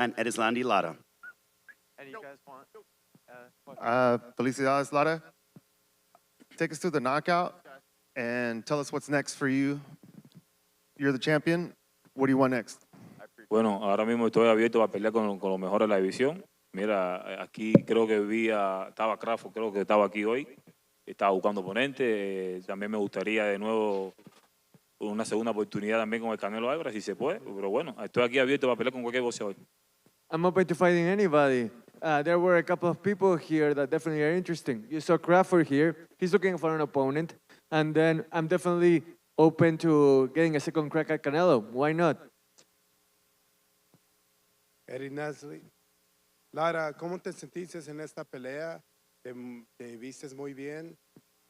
and Edislandi Lara. Any you guys want? Felicidades, Lara. Take us through the knockout and tell us what's next for you. You're the champion. What do you want next? Bueno, ahora mismo estoy abierto a pelear con los mejores de la división. Mira, aquí creo que estaba Crawford, creo que estaba aquí hoy. Estaba buscando oponente. También me gustaría de nuevo una segunda oportunidad también con el Canelo Álvarez, si se puede. Pero bueno, estoy aquí abierto para pelear con cualquier boxeador. I'm open to fighting anybody. There were a couple of people here that definitely are interesting. You saw Crawford here. He's looking for an opponent. And then I'm definitely open to getting a second crack at Canelo. Why not? Eddie Nasli. Lara, ¿cómo te sentiste en esta pelea? ¿Te vistes muy bien?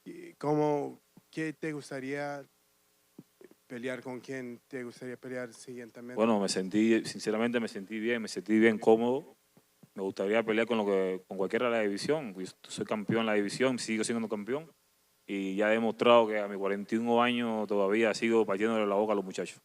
¿Qué te gustaría pelear? ¿Con quién te gustaría pelear siguientemente? Bueno, sinceramente me sentí bien cómodo. Me gustaría pelear con cualquiera de la división. Yo soy campeón en la división, sigo siendo campeón. Y ya he demostrado que a mis 41 años todavía sigo partiéndole la boca a los muchachos.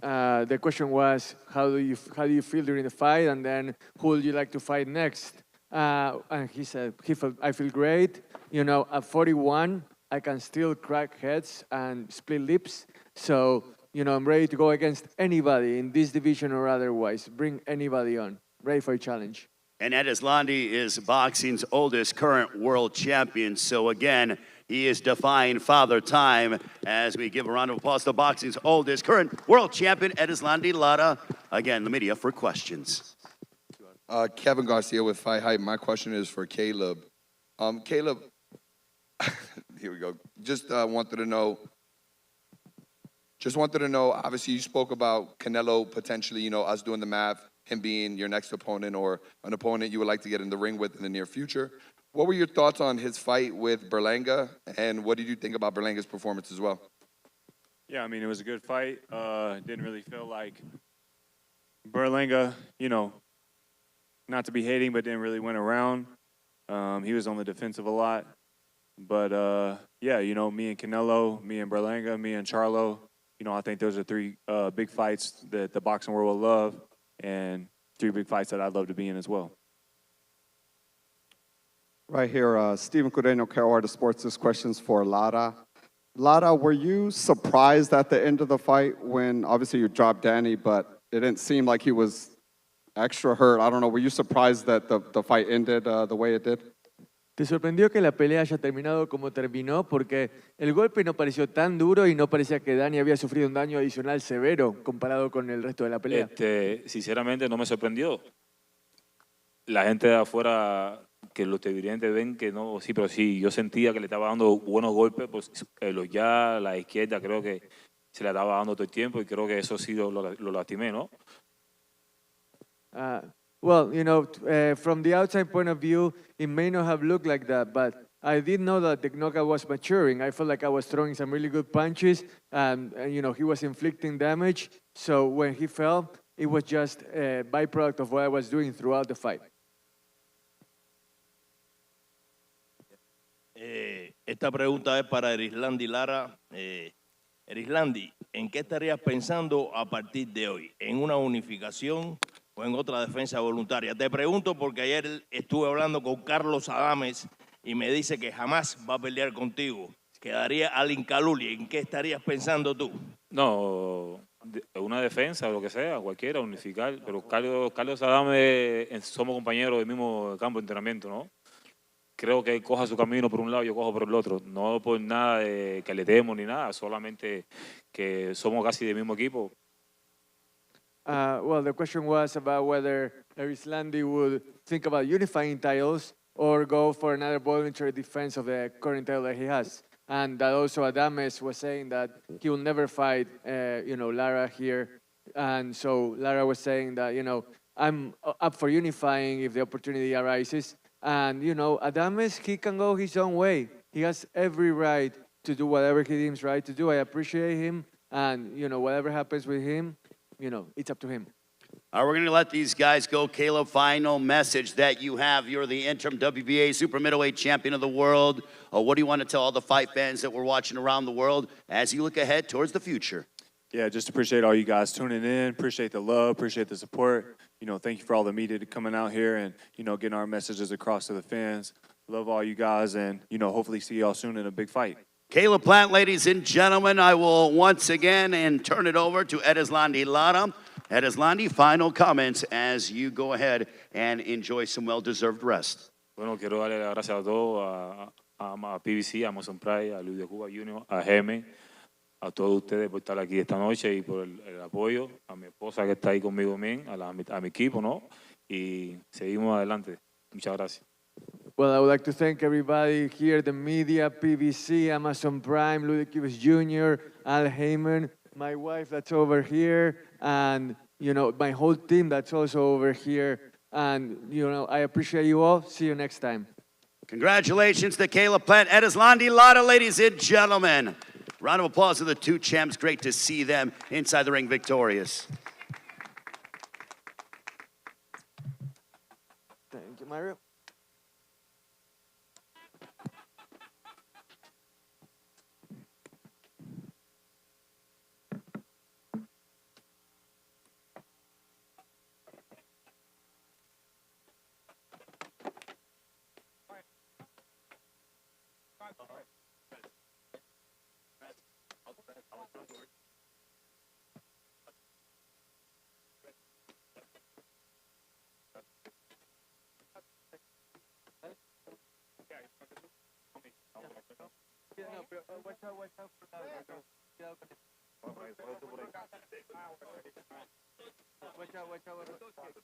The question was, how do you feel during the fight, and then who would you like to fight next? And he said, I feel great. You know, at 41, I can still crack heads and split lips. So, you know, I'm ready to go against anybody in this division or otherwise. Bring anybody on. Ready for a challenge. And Edislandi is boxing's oldest current world champion. So again, he is defying father time as we give a round of applause to boxing's oldest current world champion, Edislandi Lara. Again, the media for questions. Kevin Garcia with Fight Hype. My question is for Caleb. Caleb, here we go. Just wanted to know, obviously you spoke about Canelo potentially, you know, us doing the math, him being your next opponent or an opponent you would like to get in the ring with in the near future. What were your thoughts on his fight with Berlanga, and what did you think about Berlanga's performance as well? Yeah, I mean, it was a good fight. Didn't really feel like Berlanga, you know, not to be hating, but didn't really win around. He was on the defensive a lot. But, yeah, you know, me and Canelo, me and Berlanga, me and Charlo, you know, I think those are three big fights that the boxing world will love, and three big fights that I'd love to be in as well. Right here, Stephen Cudeno, Carolina Sports. This question's for Lara. Lara, were you surprised at the end of the fight when, obviously you dropped Danny, but it didn't seem like he was extra hurt? I don't know, were you surprised that the fight ended the way it did? ¿Te sorprendió que la pelea haya terminado como terminó? Porque el golpe no pareció tan duro y no parecía que Dani había sufrido un daño adicional severo comparado con el resto de la pelea. Sinceramente no me sorprendió. La gente de afuera, que los televidentes ven que no, sí, pero sí, yo sentía que le estaba dando buenos golpes, pues ya la izquierda creo que se le estaba dando todo el tiempo y creo que eso sí lo lastimé, ¿no? Well, you know, from the outside point of view, it may not have looked like that, but I did know that the knockout was maturing. I felt like I was throwing some really good punches, and you know, he was inflicting damage. So when he fell, it was just a byproduct of what I was doing throughout the fight. Esta pregunta es para Edislandi Lara. Edislandi, ¿en qué estarías pensando a partir de hoy? ¿En una unificación o en otra defensa voluntaria? Te pregunto porque ayer estuve hablando con Carlos Adames y me dice que jamás va a pelear contigo. Quedaría al Incaluli. ¿En qué estarías pensando tú? No, una defensa, lo que sea, cualquiera, unificar. Pero Carlos Adames, somos compañeros del mismo campo de entrenamiento, ¿no? Creo que él coja su camino por un lado y yo cojo por el otro. No por nada de que le demos ni nada, solamente que somos casi del mismo equipo. Well, the question was about whether Edislandi would think about unifying titles or go for another voluntary defense of the current title that he has. And that also Adames was saying that he will never fight, you know, Lara here. And so Lara was saying that, you know, I'm up for unifying if the opportunity arises. And, you know, Adames, he can go his own way. He has every right to do whatever he deems right to do. I appreciate him. And, you know, whatever happens with him, you know, it's up to him. All right, we're going to let these guys go. Caleb, final message that you have. You're the interim WBA super middleweight champion of the world. What do you want to tell all the fight fans that we're watching around the world as you look ahead towards the future? Yeah, just appreciate all you guys tuning in. Appreciate the love. Appreciate the support. thank you for all the media coming out here and, getting our messages across to the fans. Love all you guys, and, hopefully see y'all soon in a big fight. Caleb Plant, ladies and gentlemen, I will once again and turn it over to Edislandi Lara. Edislandi, final comments as you go ahead and enjoy some well-deserved rest. Bueno, quiero darle las gracias a todos, a PBC, a Amazon Pride, a Luis de Cuba Jr., a Geme, a todos ustedes por estar aquí esta noche y por el apoyo, a mi esposa que está ahí conmigo también, a mi equipo, ¿no? Y seguimos adelante. Muchas gracias. Well, I would like to thank everybody here, the media, PBC, Amazon Prime, Ludwig Jr., Al Heyman, my wife that's over here, and, my whole team that's also over here. And, I appreciate you all. See you next time. Congratulations to Caleb Plant, Edislandi Lara, ladies and gentlemen. Round of applause to the two champs. Great to see them inside the ring victorious. Thank you, Mario.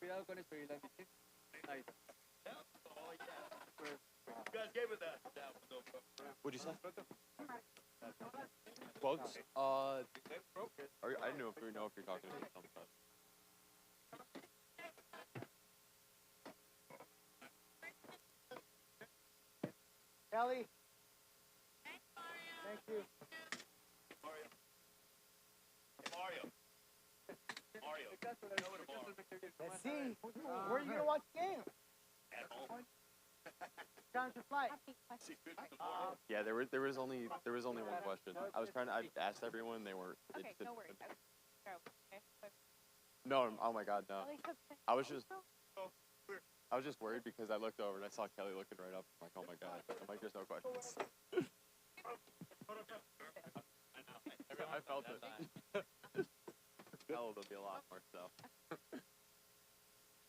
Cuidado con eso, ahí. What'd you say? Quotes? I don't know if you're talking about something. Kelly. Thank you. Let's see. Where are you going to watch the game? At home. Time to flight. Yeah, there was only one question. I asked everyone, they weren't. Okay, no worries. No, oh my God, no. I was just worried because I looked over and I saw Kelly looking right up. I'm like, oh my God. I'm like, there's no questions. I felt it. Hell, there'll be a lot more stuff.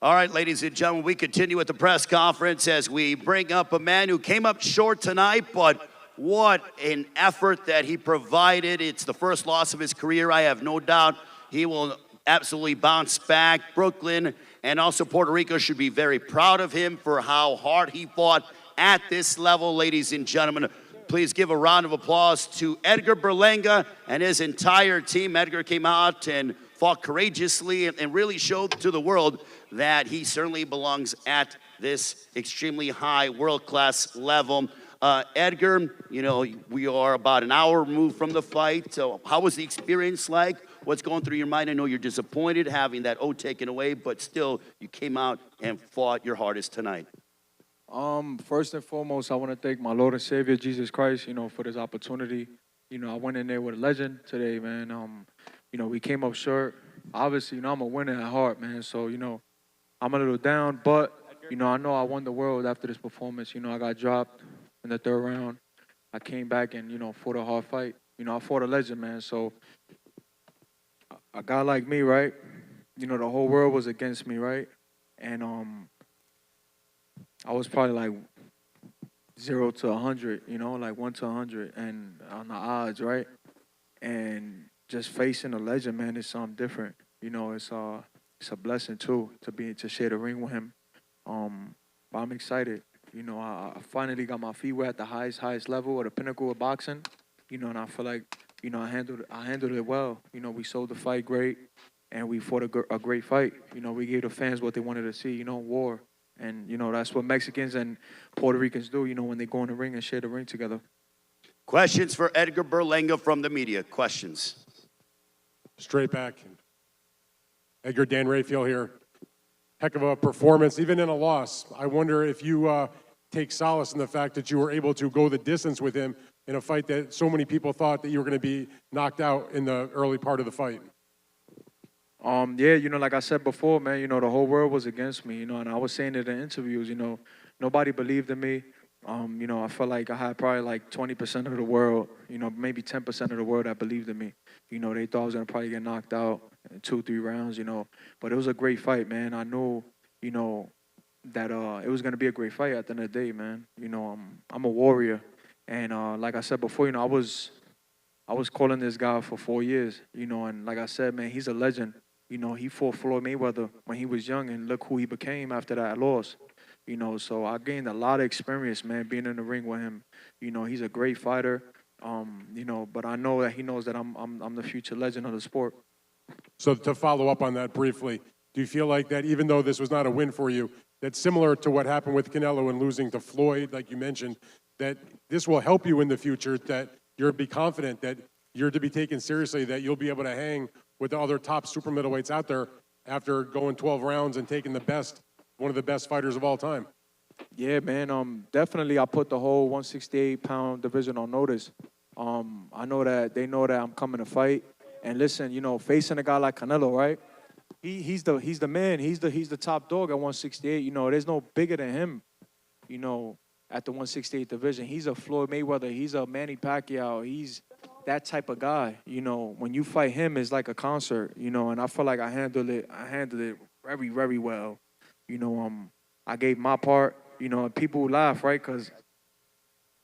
All right, ladies and gentlemen, we continue with the press conference as we bring up a man who came up short tonight, but what an effort that he provided. It's the first loss of his career. I have no doubt he will absolutely bounce back. Brooklyn and also Puerto Rico should be very proud of him for how hard he fought at this level, ladies and gentlemen. Please give a round of applause to Edgar Berlanga and his entire team. Edgar came out and fought courageously and really showed to the world that he certainly belongs at this extremely high world-class level. Edgar, we are about an hour removed from the fight. So how was the experience like? What's going through your mind? I know you're disappointed having that O taken away, but still, you came out and fought your hardest tonight. First and foremost, I want to thank my Lord and Savior, Jesus Christ, for this opportunity. I went in there with a legend today, man. We came up short. Obviously, I'm a winner at heart, man. So, I'm a little down, but, I know I won the world after this performance. I got dropped in the third round. I came back and, fought a hard fight. I fought a legend, man. So, a guy like me, right? The whole world was against me, right? And I was probably like 0 to 100, like 1 to 100, and on the odds, right? And just facing a legend, man, is something different. It's a blessing too to share the ring with him. But I'm excited. I finally got my feet wet at the highest level, at the pinnacle of boxing. And I feel like I handled it well. We sold the fight great, and we fought a great fight. We gave the fans what they wanted to see. War. And, that's what Mexicans and Puerto Ricans do, when they go in the ring and share the ring together. Questions for Edgar Berlanga from the media. Questions? Straight back. Edgar, Dan Raphael here. Heck of a performance, even in a loss. I wonder if you take solace in the fact that you were able to go the distance with him in a fight that so many people thought that you were going to be knocked out in the early part of the fight. Yeah, like I said before, man, the whole world was against me, and I was saying it in interviews, nobody believed in me. I felt like I had probably like 20% of the world, maybe 10% of the world that believed in me. They thought I was gonna probably get knocked out in 2, 3 rounds, but it was a great fight, man. I knew, that it was gonna be a great fight at the end of the day, man. I'm a warrior, and like I said before, I was calling this guy for 4 years, and like I said, man, he's a legend. He fought Floyd Mayweather when he was young, and look who he became after that loss. So I gained a lot of experience, man, being in the ring with him. He's a great fighter. But I know that he knows that I'm the future legend of the sport. So to follow up on that briefly, do you feel like that even though this was not a win for you, that similar to what happened with Canelo and losing to Floyd, like you mentioned, that this will help you in the future, that you'll be confident that you're to be taken seriously, that you'll be able to hang with the other top super middleweights out there after going 12 rounds and taking one of the best fighters of all time? Yeah, man. Definitely, I put the whole 168-pound division on notice. I know that they know that I'm coming to fight. And listen, facing a guy like Canelo, right? He's the man. He's the top dog at 168. There's no bigger than him. At the 168 division, he's a Floyd Mayweather. He's a Manny Pacquiao. He's that type of guy. When you fight him, it's like a concert. And I feel like I handled it very, very well. I gave my part. And people laugh, right?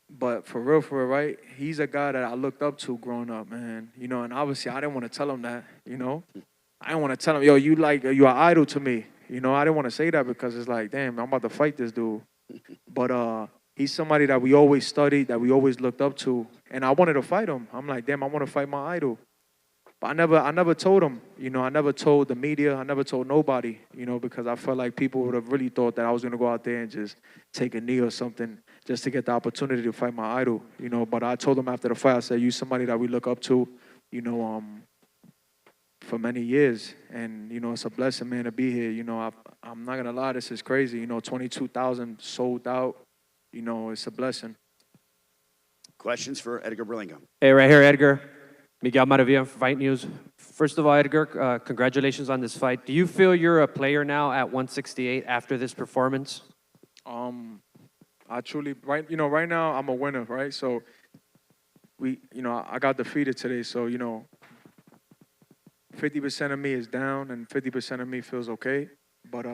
But for real, right? He's a guy that I looked up to growing up, man. And obviously I didn't want to tell him that. I didn't want to tell him, yo, you're an idol to me. I didn't want to say that because it's like, damn, I'm about to fight this dude. But he's somebody that we always studied, that we always looked up to, and I wanted to fight him. I'm like, damn, I want to fight my idol. But I never told him. I never told the media. I never told nobody. Because I felt like people would have really thought that I was gonna go out there and just take a knee or something just to get the opportunity to fight my idol. But I told him after the fight, I said, you somebody that we look up to. For many years, and it's a blessing, man, to be here. I'm not gonna lie, this is crazy. 22,000 sold out. It's a blessing. Questions for Edgar Berlanga. Hey, right here, Edgar. Miguel Maravilla, Fight News. First of all, Edgar, congratulations on this fight. Do you feel you're a player now at 168 after this performance? I truly, right now I'm a winner, right? So I got defeated today, so 50% of me is down and 50% of me feels okay. But,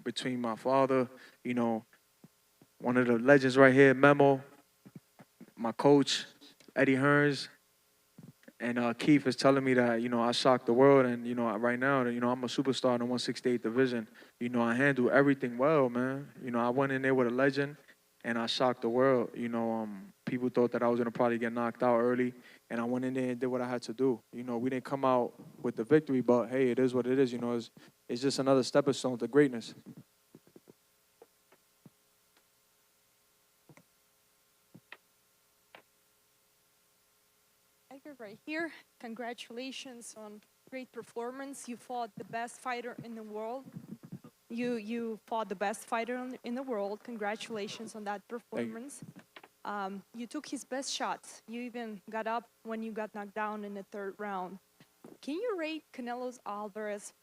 between my father, one of the legends right here, Memo, my coach, Eddie Hearns, and Keith is telling me that, I shocked the world. And, right now, I'm a superstar in the 168 division. I handle everything well, man. I went in there with a legend and I shocked the world. People thought that I was going to probably get knocked out early. And I went in there and did what I had to do. We didn't come out with the victory, but hey, it is what it is. It's just another stepping stone to greatness. Edgar, right here. Congratulations on great performance. You fought the best fighter in the world. You fought the best fighter in the world. Congratulations on that performance. You took his best shots. You even got up when you got knocked down in the third round. Can you rate Canelo Alvarez's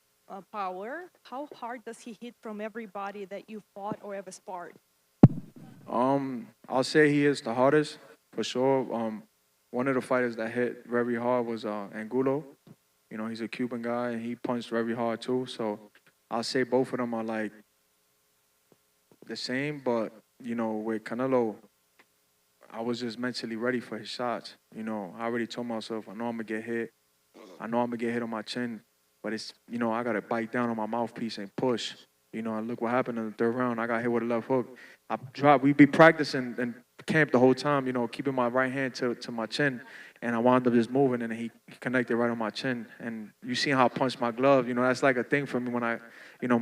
power? How hard does he hit from everybody that you fought or ever sparred? I'll say he is the hardest, for sure. One of the fighters that hit very hard was Angulo. He's a Cuban guy, and he punched very hard too. So I'll say both of them are like the same, but, with Canelo, I was just mentally ready for his shots. I already told myself, I know I'm going to get hit. I know I'm going to get hit on my chin, but it's, I got to bite down on my mouthpiece and push. And look what happened in the third round. I got hit with a left hook. I dropped. We be practicing in camp the whole time, keeping my right hand to my chin. And I wound up just moving, and he connected right on my chin. And you see how I punched my glove. That's like a thing for me when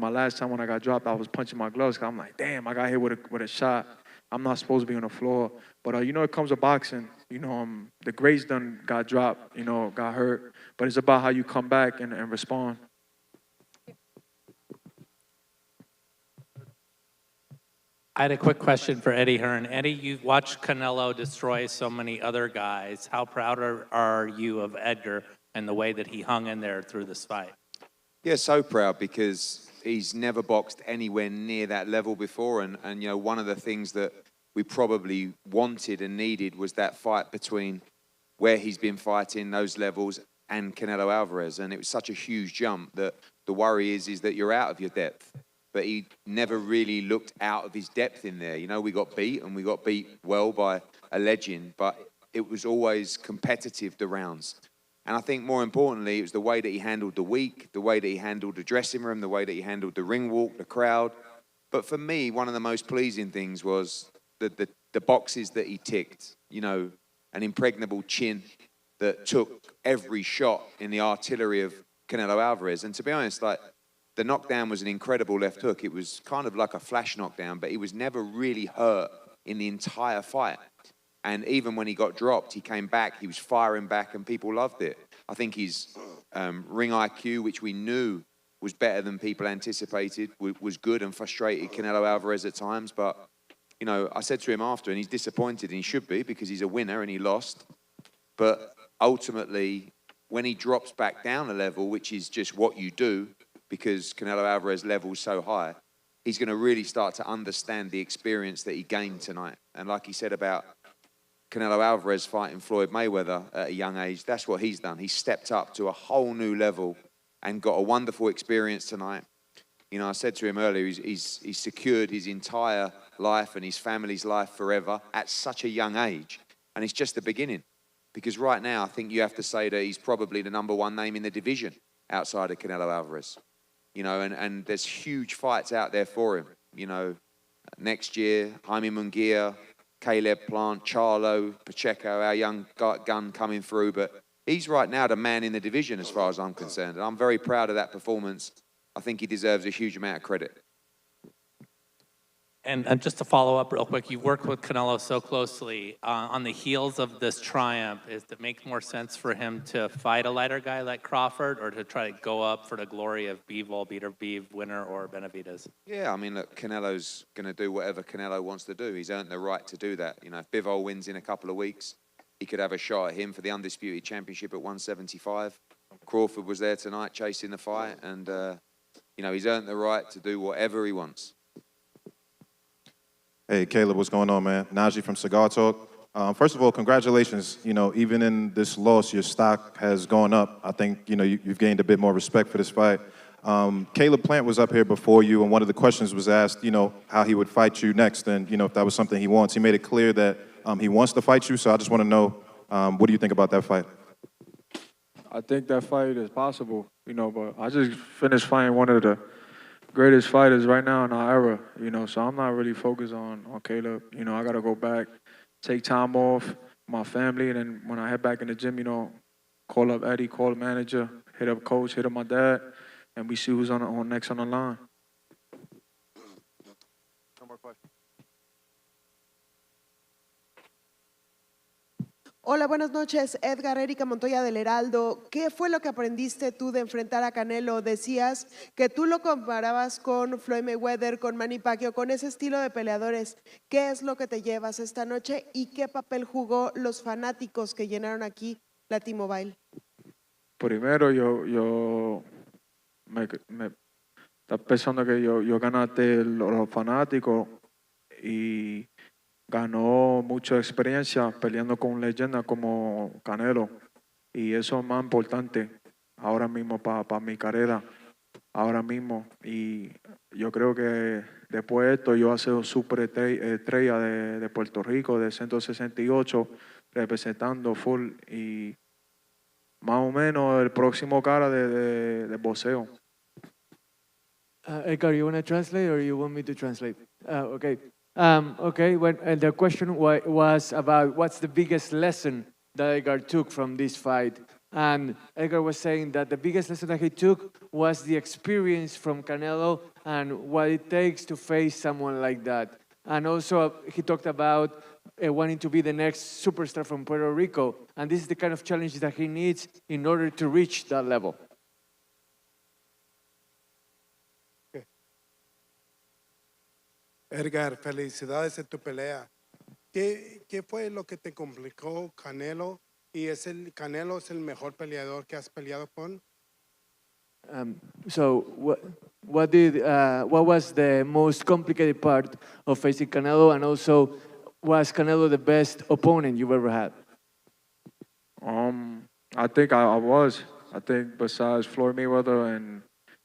my last time when I got dropped, I was punching my gloves. 'Cause I'm like, damn, I got hit with a shot. I'm not supposed to be on the floor. But, it comes to boxing. The greats done got dropped, got hurt. But it's about how you come back and respond. I had a quick question for Eddie Hearn. Eddie, you've watched Canelo destroy so many other guys. How proud are you of Edgar and the way that he hung in there through this fight? Yeah, so proud because he's never boxed anywhere near that level before. And you know, one of the things that we probably wanted and needed was that fight between where he's been fighting, those levels, and Canelo Alvarez. And it was such a huge jump that the worry is that you're out of your depth. But he never really looked out of his depth in there. You know, we got beat, and we got beat well by a legend, but it was always competitive, the rounds. And I think more importantly, it was the way that he handled the week, the way that he handled the dressing room, the way that he handled the ring walk, the crowd. But for me, one of the most pleasing things was the boxes that he ticked. You know, an impregnable chin that took every shot in the artillery of Canelo Alvarez. And to be honest, like, the knockdown was an incredible left hook. It was kind of like a flash knockdown, but he was never really hurt in the entire fight. And even when he got dropped, he came back, he was firing back, and people loved it. I think his ring IQ, which we knew was better than people anticipated, was good and frustrated Canelo Alvarez at times. But, you know, I said to him after, and he's disappointed, and he should be because he's a winner and he lost. But ultimately, when he drops back down a level, which is just what you do, because Canelo Alvarez level's so high, he's going to really start to understand the experience that he gained tonight. And like he said about Canelo Alvarez fighting Floyd Mayweather at a young age, that's what he's done. He stepped up to a whole new level and got a wonderful experience tonight. You know, I said to him earlier, he's secured his entire life and his family's life forever at such a young age. And it's just the beginning. Because right now, I think you have to say that he's probably the #1 name in the division outside of Canelo Alvarez. You know, and there's huge fights out there for him. You know, next year, Jaime Munguia, Caleb Plant, Charlo, Pacheco, our young gun coming through. But he's right now the man in the division as far as I'm concerned. And I'm very proud of that performance. I think he deserves a huge amount of credit. And just to follow up real quick, you've worked with Canelo so closely. On the heels of this triumph, does it make more sense for him to fight a lighter guy like Crawford, or to try to go up for the glory of Bivol, Peter Beeve, winner, or Benavidez? Yeah, I mean, look, Canelo's going to do whatever Canelo wants to do. He's earned the right to do that. You know, if Bivol wins in a couple of weeks, he could have a shot at him for the undisputed championship at 175. Crawford was there tonight chasing the fight, and, you know, he's earned the right to do whatever he wants. Hey, Caleb, what's going on, man? Najee from Cigar Talk. First of all, congratulations. You know, even in this loss, your stock has gone up. I think, you know, you've gained a bit more respect for this fight. Caleb Plant was up here before you, and one of the questions was asked, you know, how he would fight you next, and, you know, if that was something he wants. He made it clear that he wants to fight you, so I just want to know, what do you think about that fight? I think that fight is possible, you know, but I just finished fighting one of the greatest fighters right now in our era, you know, so I'm not really focused on Caleb. You know, I got to go back, take time off, my family, and then when I head back in the gym, you know, call up Eddie, call the manager, hit up coach, hit up my dad, and we see who's on next on the line. No more questions. Hola, buenas noches. Edgar, Erika Montoya del Heraldo. ¿Qué fue lo que aprendiste tú de enfrentar a Canelo? Decías que tú lo comparabas con Floyd Mayweather, con Manny Pacquiao, con ese estilo de peleadores. ¿Qué es lo que te llevas esta noche y qué papel jugó los fanáticos que llenaron aquí la T-Mobile? Primero, yo me estás pensando que yo ganaste los fanáticos y ganó mucha experiencia peleando con leyendas como Canelo. Y eso es más importante ahora mismo para mi carrera, ahora mismo. Y yo creo que después de esto yo voy a ser super estrella de Puerto Rico, de 168, representando full. Y más o menos el próximo cara de boxeo. Edgar, you want to translate or you want me to translate? Okay. Okay, the question was about what's the biggest lesson that Edgar took from this fight. And Edgar was saying that the biggest lesson that he took was the experience from Canelo and what it takes to face someone like that. And also he talked about wanting to be the next superstar from Puerto Rico. And this is the kind of challenge that he needs in order to reach that level. Edgar, felicidades en tu pelea. ¿Qué fue lo que te complicó Canelo? ¿Y Canelo es el mejor peleador que has peleado con? So what was the most complicated part of facing Canelo, and also was Canelo the best opponent you've ever had? I think I was. I think besides Floyd Mayweather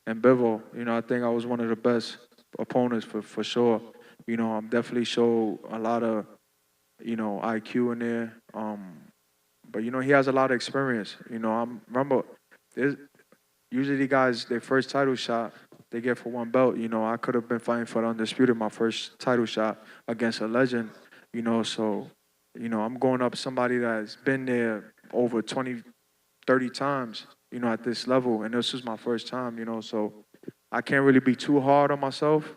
and Bivol, I think I was one of the best opponents for sure. I'm definitely show a lot of, IQ in there. But he has a lot of experience. Remember, usually the guys, their first title shot, they get for one belt. I could have been fighting for the undisputed my first title shot against a legend. So, I'm going up somebody that's been there over 20, 30 times, at this level, and this is my first time, so I can't really be too hard on myself,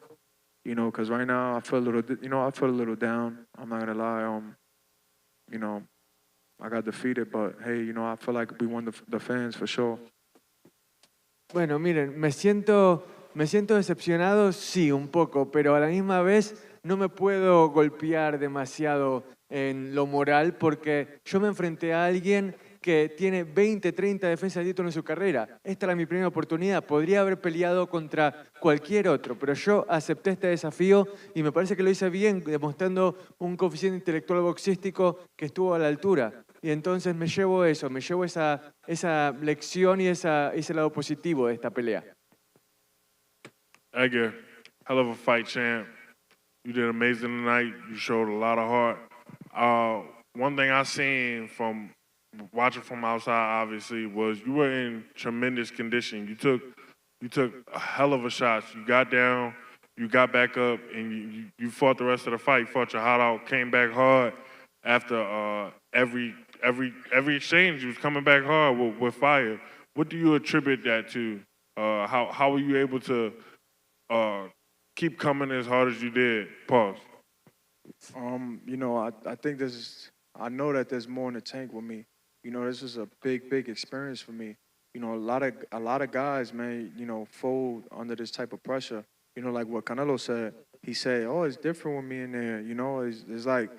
because right now I feel a little down. I'm not gonna lie. I got defeated, but hey, I feel like we won the fans for sure. Bueno, miren, me siento decepcionado, sí, un poco, pero a la misma vez no me puedo golpear demasiado en lo moral porque yo me enfrenté a alguien que tiene 20, 30 defensas de título en su carrera. Esta era mi primera oportunidad. Podría haber peleado contra cualquier otro, pero yo acepté este desafío y me parece que lo hice bien, demostrando un coeficiente intelectual boxístico que estuvo a la altura. Y entonces me llevo eso, me llevo esa lección y ese lado positivo de esta pelea. Edgar, hell of a fight, champ. You did amazing tonight. You showed a lot of heart. One thing I seen from watching from outside, obviously, was you were in tremendous condition. You took a hell of a shot. You got down, you got back up, and you fought the rest of the fight. You fought your heart out, came back hard after every exchange. You was coming back hard with fire. What do you attribute that to? How were you able to keep coming as hard as you did? Pause. I think I know that there's more in the tank with me. This is a big experience for me. A lot of guys, man, fold under this type of pressure. Like what Canelo said. He said, "Oh, it's different with me in there." It's like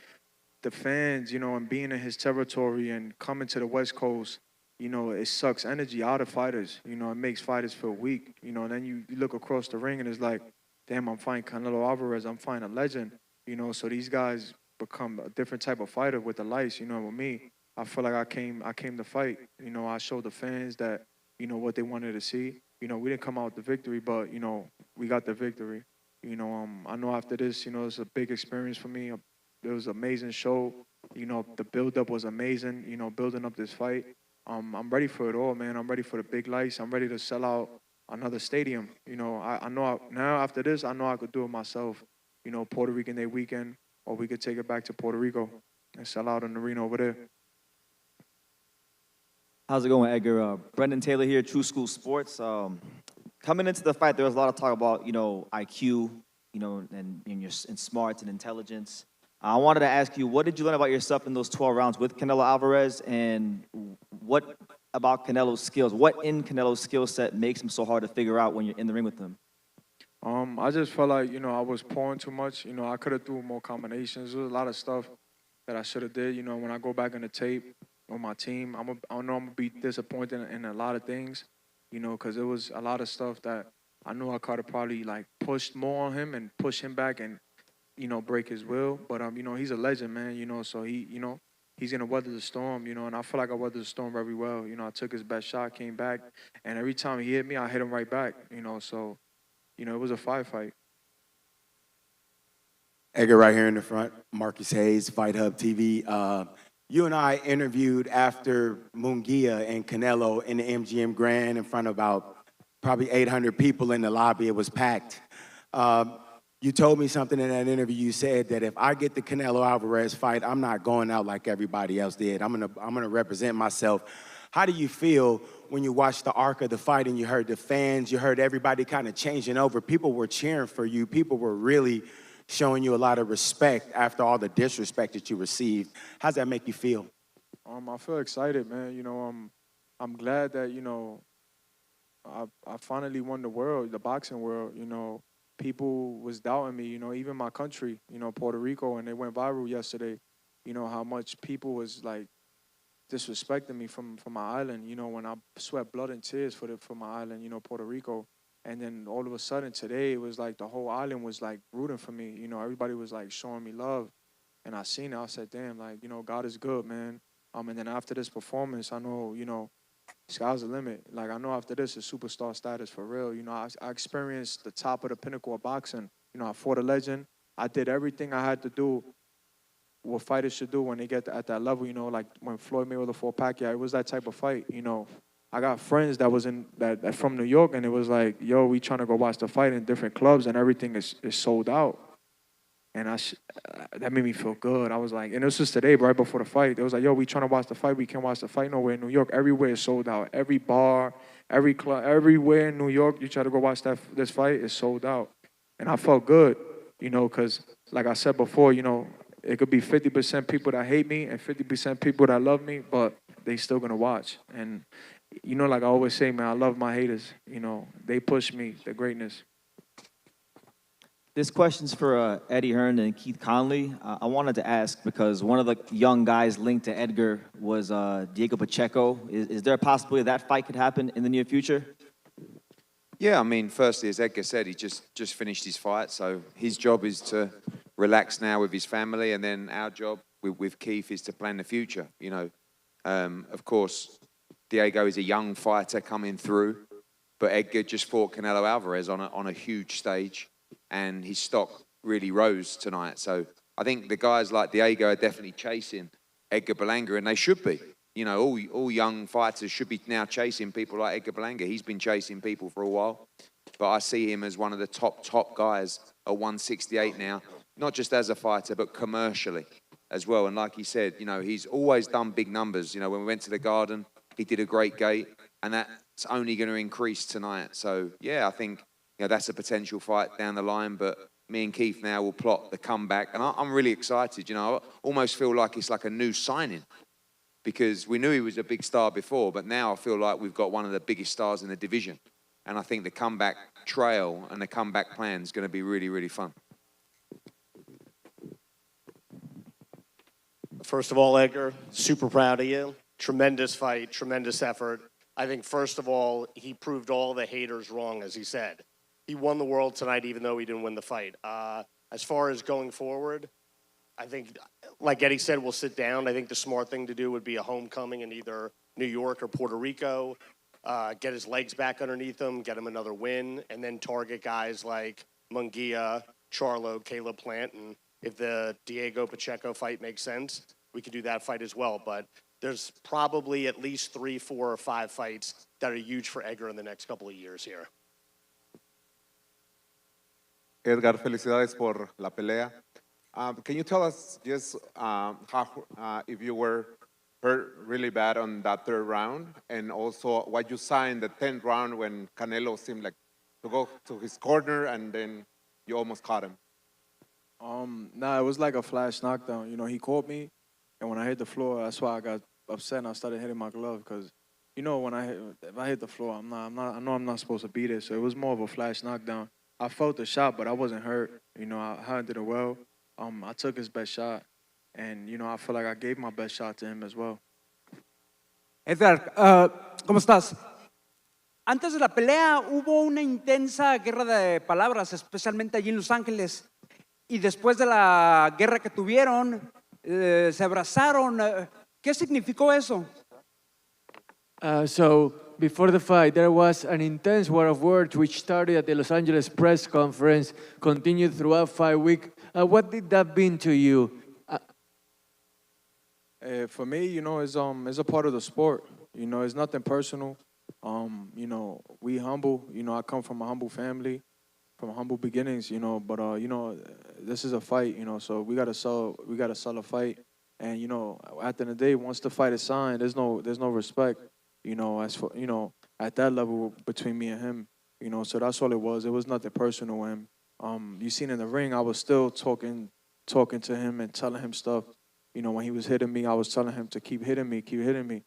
the fans, and being in his territory and coming to the West Coast. It sucks energy out of fighters. It makes fighters feel weak. And then you look across the ring and it's like, damn, I'm fighting Canelo Alvarez. I'm fighting a legend. So these guys become a different type of fighter with the lights. With me, I feel like I came to fight. I showed the fans that, what they wanted to see. We didn't come out with the victory, but, we got the victory. I know after this, it's a big experience for me. It was an amazing show. The build-up was amazing, building up this fight. I'm ready for it all, man. I'm ready for the big lights. I'm ready to sell out another stadium. I know now after this, I know I could do it myself. Puerto Rican Day weekend, or we could take it back to Puerto Rico and sell out an arena over there. How's it going, Edgar? Brendan Taylor here, True School Sports. Coming into the fight, there was a lot of talk about, IQ, and smarts and intelligence. I wanted to ask you, what did you learn about yourself in those 12 rounds with Canelo Alvarez, and what about Canelo's skills? What in Canelo's skill set makes him so hard to figure out when you're in the ring with him? I just felt like, I was pouring too much. I could have threw more combinations. There was a lot of stuff that I should have did. When I go back in the tape on my team, I know I'm going to be disappointed in a lot of things, because there was a lot of stuff that I knew I could have probably, pushed more on him and push him back and, break his will. But, he's a legend, man, so he's going to weather the storm, and I feel like I weathered the storm very well. I took his best shot, came back, and every time he hit me, I hit him right back, so, it was a firefight. Edgar right here in the front, Marcus Hayes, Fight Hub TV. You and I interviewed after Munguia and Canelo in the MGM Grand in front of about probably 800 people in the lobby. It was packed. You told me something in that interview. You said that if I get the Canelo Alvarez fight, I'm not going out like everybody else did. I'm gonna represent myself. How do you feel when you watched the arc of the fight and you heard the fans, you heard everybody kind of changing over? People were cheering for you. People were really showing you a lot of respect after all the disrespect that you received. How's that make you feel? I feel excited, man. I'm glad that, I finally won the world, the boxing world. People was doubting me, even my country, Puerto Rico, and they went viral yesterday, how much people was disrespecting me from my island. You know, when I sweat blood and tears for my island, you know, Puerto Rico. And then all of a sudden today, it was like the whole island was like rooting for me. You know, everybody was like showing me love. And I seen it. I said, damn, like, you know, God is good, man. And then after this performance, I know, you know, sky's the limit. Like, I know after this is superstar status for real. You know, I experienced the top of the pinnacle of boxing. You know, I fought a legend. I did everything I had to do what fighters should do when they get at that level, you know, like when Floyd Mayweather fought Pacquiao, it was that type of fight, you know. I got friends that was that from New York, and it was like, yo, we trying to go watch the fight in different clubs, and everything is sold out. And that made me feel good. I was like, and it was just today, right before the fight. It was like, yo, we trying to watch the fight. We can't watch the fight nowhere in New York. Everywhere is sold out. Every bar, every club, everywhere in New York, you try to go watch this fight, is sold out. And I felt good, you know, because like I said before, you know, it could be 50% people that hate me and 50% people that love me, but they still gonna watch. And you know, like I always say, man, I love my haters. You know, they push me to greatness. This question's for Eddie Hearn and Keith Conley. I wanted to ask because one of the young guys linked to Edgar was Diego Pacheco. Is there a possibility that fight could happen in the near future? Yeah, I mean, firstly, as Edgar said, he just finished his fight, so his job is to relax now with his family, and then our job with Keith is to plan the future. You know, of course, Diego is a young fighter coming through, but Edgar just fought Canelo Alvarez on a huge stage, and his stock really rose tonight. So I think the guys like Diego are definitely chasing Edgar Berlanga, and they should be. You know, all young fighters should be now chasing people like Edgar Berlanga. He's been chasing people for a while, but I see him as one of the top guys at 168 now, not just as a fighter, but commercially as well. And like he said, you know, he's always done big numbers. You know, when we went to the Garden, he did a great gate, and that's only going to increase tonight. So, yeah, I think, you know, that's a potential fight down the line, but me and Keith now will plot the comeback, and I'm really excited. You know, I almost feel like it's like a new signing, because we knew he was a big star before, but now I feel like we've got one of the biggest stars in the division. And I think the comeback trail and the comeback plan is going to be really, really fun. First of all, Edgar, super proud of you. Tremendous fight, tremendous effort. I think, first of all, he proved all the haters wrong, as he said. He won the world tonight, even though he didn't win the fight. As far as going forward, I think, like Eddie said, we'll sit down. I think the smart thing to do would be a homecoming in either New York or Puerto Rico, get his legs back underneath him, get him another win, and then target guys like Munguia, Charlo, Caleb Plant, and if the Diego Pacheco fight makes sense, we could do that fight as well. But there's probably at least 3, 4, or 5 fights that are huge for Edgar in the next couple of years here. Edgar, felicidades por la pelea. Can you tell us just how, if you were hurt really bad on that 3rd round, and also what you saw in the 10th round when Canelo seemed like to go to his corner and then you almost caught him? Nah, it was like a flash knockdown. You know, he caught me, and when I hit the floor, that's why I got upset and I started hitting my glove, because, you know, if I hit the floor, I know I'm not supposed to beat it. So it was more of a flash knockdown. I felt the shot, but I wasn't hurt. You know, I handled it well. I took his best shot, and, you know, I feel like I gave my best shot to him as well. Edgar, ¿cómo estás? Antes de la pelea hubo una intensa guerra de palabras, especialmente allí en Los Ángeles. Y después de la guerra que tuvieron, se abrazaron. ¿Qué significó eso? So before the fight, there was an intense war of words which started at the Los Angeles press conference, continued throughout 5 weeks. What did that mean to you? For me, you know, it's a part of the sport. You know, it's nothing personal. You know, we humble. You know, I come from a humble family, from humble beginnings. You know, but you know, this is a fight. You know, so we gotta sell a fight. And, you know, at the end of the day, once the fight is signed, there's no respect. You know, as for, you know, at that level between me and him. You know, so that's all it was. It was nothing personal. And you seen in the ring, I was still talking to him and telling him stuff. You know, when he was hitting me, I was telling him to keep hitting me.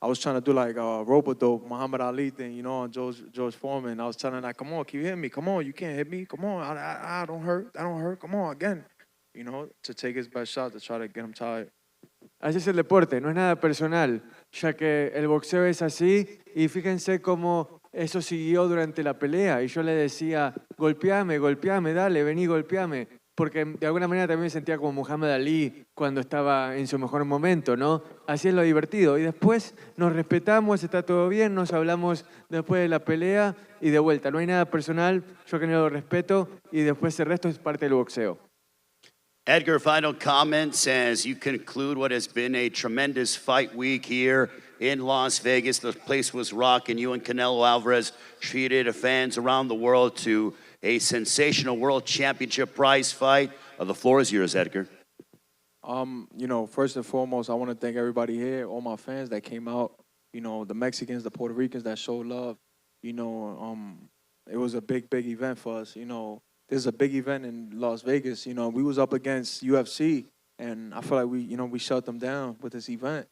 I was trying to do like a rope-a-dope, Muhammad Ali thing, you know, on George Foreman. I was telling him, like, come on, keep hitting me. Come on, you can't hit me. Come on, I don't hurt. Come on, again. You know, to take his best shot to try to get him tired. así es el deporte, no es nada personal, ya que el boxeo es así y fíjense cómo eso siguió durante la pelea y yo le decía, golpeame, golpeame, dale, vení, golpeame, porque de alguna manera también me sentía como Muhammad Ali cuando estaba en su mejor momento, ¿no? Así es lo divertido y después nos respetamos, está todo bien, nos hablamos después de la pelea y de vuelta, no hay nada personal, yo que no lo respeto y después el resto es parte del boxeo. Edgar, final comments as you conclude what has been a tremendous fight week here in Las Vegas. The place was rocking. You and Canelo Alvarez treated fans around the world to a sensational world championship prize fight. The floor is yours, Edgar. You know, first and foremost, I want to thank everybody here, all my fans that came out, you know, the Mexicans, the Puerto Ricans that showed love. You know, it was a big, big event for us. You know, there's a big event in Las Vegas. You know, we was up against UFC, and I feel like we shut them down with this event.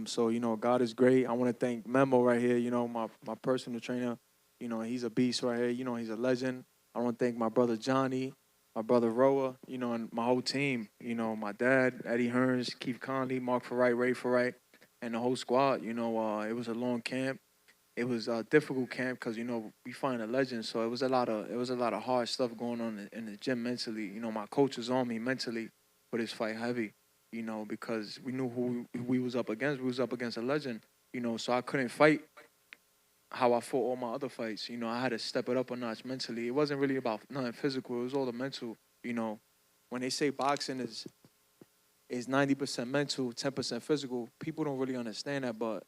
So, you know, God is great. I want to thank Memo right here, you know, my personal trainer. You know, he's a beast right here. You know, he's a legend. I want to thank my brother Johnny, my brother Roa, you know, and my whole team. You know, my dad, Eddie Hearns, Keith Conley, Mark Ferrite, Ray Ferrite, and the whole squad. You know, it was a long camp. It was a difficult camp because, you know, we find a legend. So it was a lot of hard stuff going on in the gym mentally. You know, my coach was on me mentally for this fight heavy, you know, because we knew who we was up against. We was up against a legend, you know, so I couldn't fight how I fought all my other fights. You know, I had to step it up a notch mentally. It wasn't really about nothing physical. It was all the mental, you know. When they say boxing is 90% mental, 10% physical, people don't really understand that, but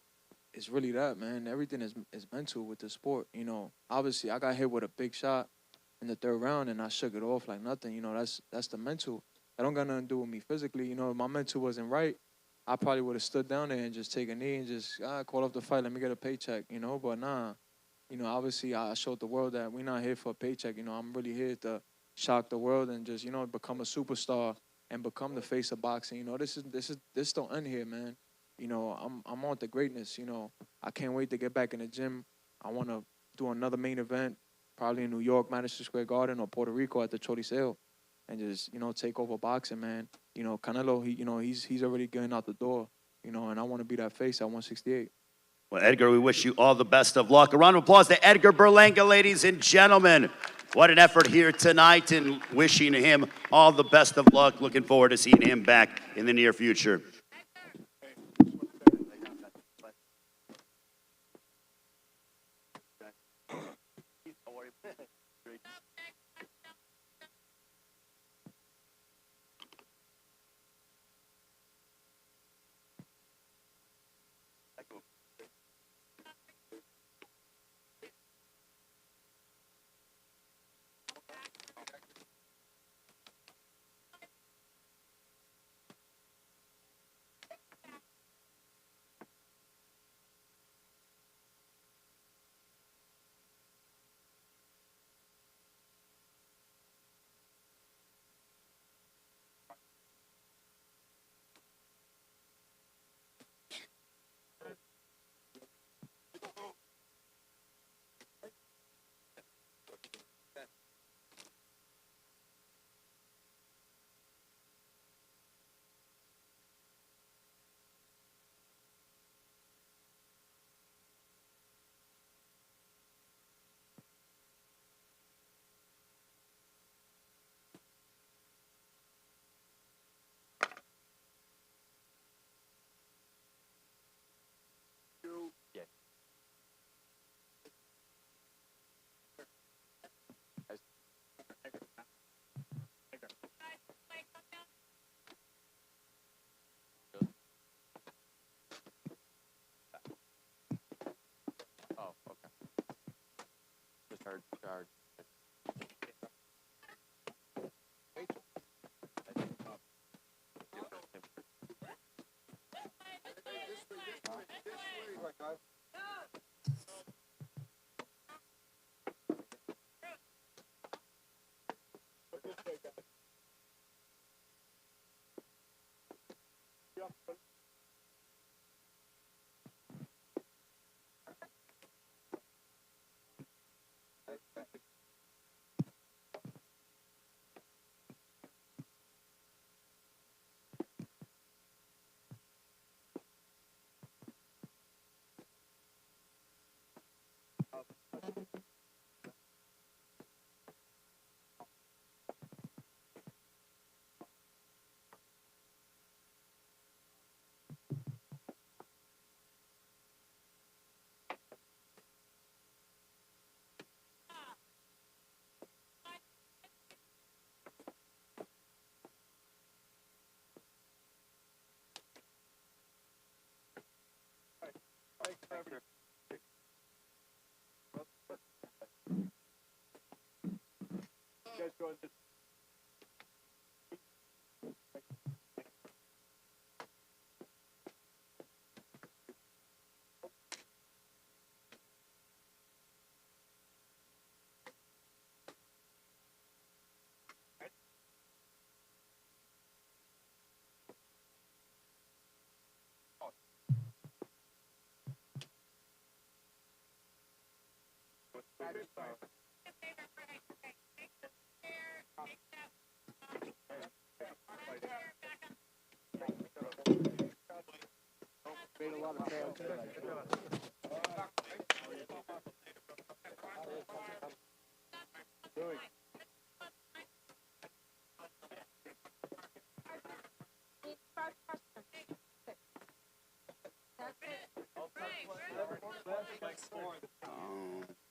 it's really that, man. Everything is mental with the sport, you know. Obviously, I got hit with a big shot in the third round, and I shook it off like nothing. You know, that's the mental. That don't got nothing to do with me physically. You know, if my mental wasn't right, I probably would have stood down there and just taken a knee and just call off the fight. Let me get a paycheck, you know. But nah, you know, obviously I showed the world that we're not here for a paycheck. You know, I'm really here to shock the world and just, you know, become a superstar and become the face of boxing. You know, this don't end here, man. You know, I'm on to greatness. You know, I can't wait to get back in the gym. I want to do another main event, probably in New York, Madison Square Garden, or Puerto Rico at the Choriceo, and just, you know, take over boxing, man. You know, Canelo, he's already getting out the door. You know, and I want to be that face at 168. Well, Edgar, we wish you all the best of luck. A round of applause to Edgar Berlanga, ladies and gentlemen. What an effort here tonight, and wishing him all the best of luck. Looking forward to seeing him back in the near future.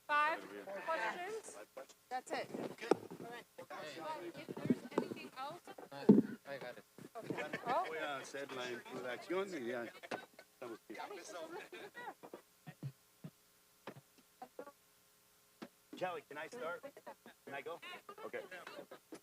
Five questions. That's it. If there's anything else. I got it. Okay. Oh. Voy a hacer la introducción y ya estamos bien. Kelly, can I start? Can I go? Okay.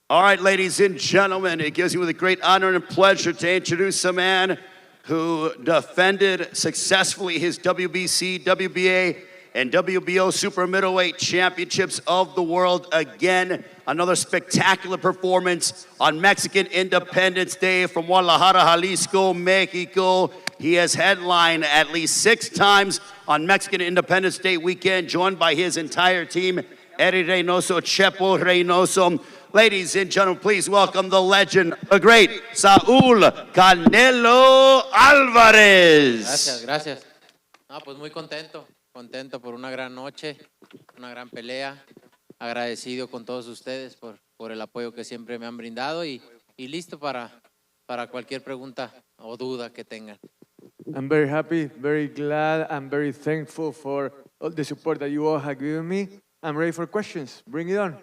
All right, ladies and gentlemen, it gives me the great honor and pleasure to introduce a man who defended successfully his WBC, WBA, and WBO super middleweight championships of the world again. Another spectacular performance on Mexican Independence Day from Guadalajara, Jalisco, Mexico. He has headlined at least 6 times on Mexican Independence Day weekend, joined by his entire team, Eddie Reynoso, Chepo Reynoso. Ladies and gentlemen, please welcome the legend, the great Saúl Canelo Álvarez. Gracias, gracias. No, pues muy contento por una gran noche, una gran pelea. Agradecido con todos ustedes por el apoyo que siempre me han brindado y listo para cualquier pregunta o duda que tengan. I'm very happy, very glad, and very thankful for all the support that you all have given me. I'm ready for questions. Bring it on.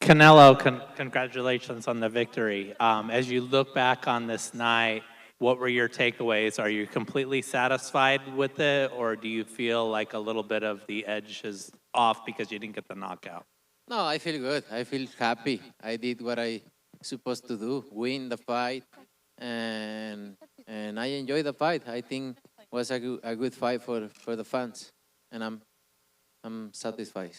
Canelo, congratulations on the victory. As you look back on this night, what were your takeaways? Are you completely satisfied with it, or do you feel like a little bit of the edge is off because you didn't get the knockout? No, I feel good. I feel happy. I did what I supposed to do, win the fight, and I enjoyed the fight. I think it was a good fight for the fans, and I'm satisfied.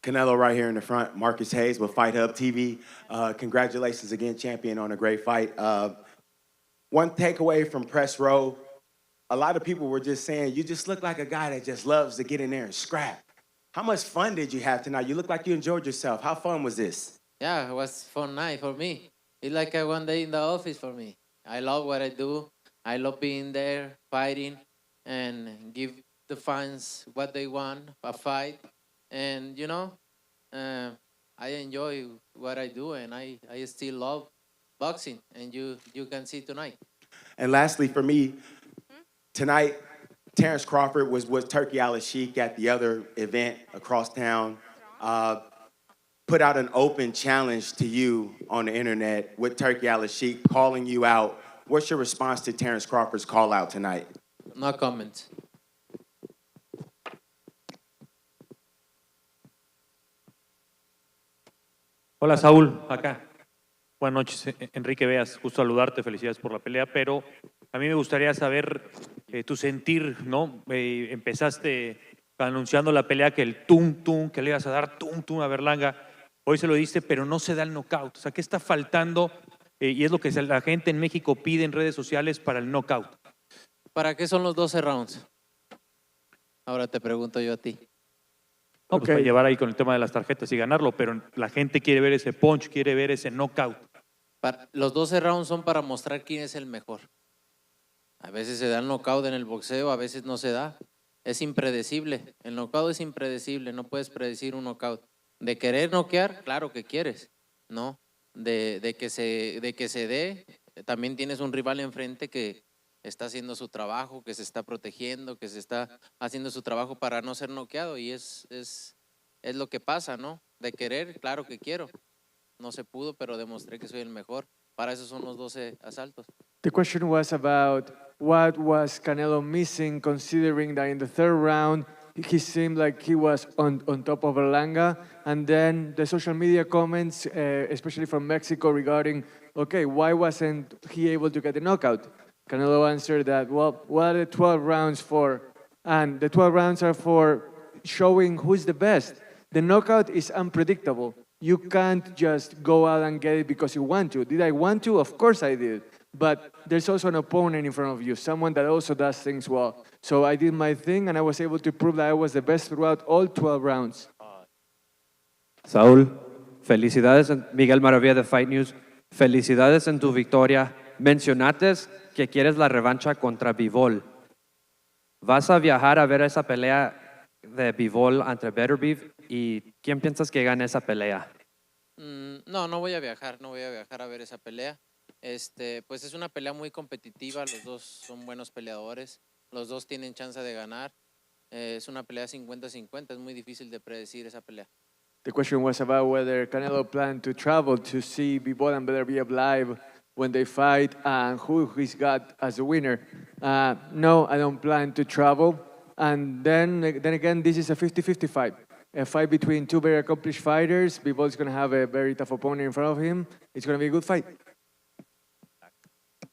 Canelo right here in the front, Marcus Hayes with Fight Hub TV. Congratulations again, champion, on a great fight. One takeaway from press row, a lot of people were just saying, you just look like a guy that just loves to get in there and scrap. How much fun did you have tonight? You look like you enjoyed yourself. How fun was this? Yeah, it was a fun night for me. It's like a one day in the office for me. I love what I do. I love being there, fighting, and give the fans what they want, a fight. And, you know, I enjoy what I do, and I still love boxing, and you can see tonight. And lastly, for me, tonight, Terrence Crawford was with Turkey Al-Sheikh at the other event across town. Put out an open challenge to you on the internet with Turkey Al-Sheikh calling you out. What's your response to Terrence Crawford's call out tonight? No comment. Hola Saúl, acá. Buenas noches, Enrique Beas, gusto saludarte, felicidades por la pelea, pero a mí me gustaría saber tu sentir, ¿no? Empezaste anunciando la pelea que el tum, que le ibas a dar tum a Berlanga, hoy se lo diste, pero no se da el knockout. O sea, ¿qué está faltando? Y es lo que la gente en México pide en redes sociales para el knockout. ¿Para qué son los 12 rounds? Ahora te pregunto yo a ti. No, pues para llevar ahí con el tema de las tarjetas y ganarlo, pero la gente quiere ver ese punch, quiere ver ese knockout. Los 12 rounds son para mostrar quién es el mejor. A veces se da el knockout en el boxeo, a veces no se da. Es impredecible. El knockout es impredecible, no puedes predecir un knockout. De querer noquear, claro que quieres, ¿no? De que se dé, también tienes un rival enfrente que está haciendo su trabajo, que se está protegiendo, que se está haciendo su trabajo para no ser noqueado y es lo que pasa, ¿no? De querer, claro que quiero. No se pudo, pero demostré que soy el mejor. Para eso son los 12 asaltos. The question was about what was Canelo missing, considering that in the third round he seemed like he was on top of Berlanga, and then the social media comments, especially from Mexico, regarding, okay, why wasn't he able to get the knockout? Canelo answered that, well, what are the 12 rounds for? And the 12 rounds are for showing who's the best. The knockout is unpredictable. You can't just go out and get it because you want to. Did I want to? Of course I did. But there's also an opponent in front of you, someone that also does things well. So I did my thing and I was able to prove that I was the best throughout all 12 rounds. Saúl, felicidades, Miguel Maravilla de Fight News. Felicidades en tu victoria. Mencionaste que quieres la revancha contra Bivol. ¿Vas a viajar a ver esa pelea de Bivol ante Better Beef? ¿Y quién piensas que gane esa pelea? No, no voy a viajar a ver esa pelea. Pues es una pelea muy competitiva, los dos son buenos peleadores, los dos tienen chance de ganar. Es una pelea 50-50, es muy difícil de predecir esa pelea. The question was about whether Canelo planned to travel to see Bivol and Better Beef live when they fight and who he's got as a winner. No, I don't plan to travel. And then again, this is a 50-50 fight. A fight between two very accomplished fighters. Bivol is going to have a very tough opponent in front of him. It's going to be a good fight.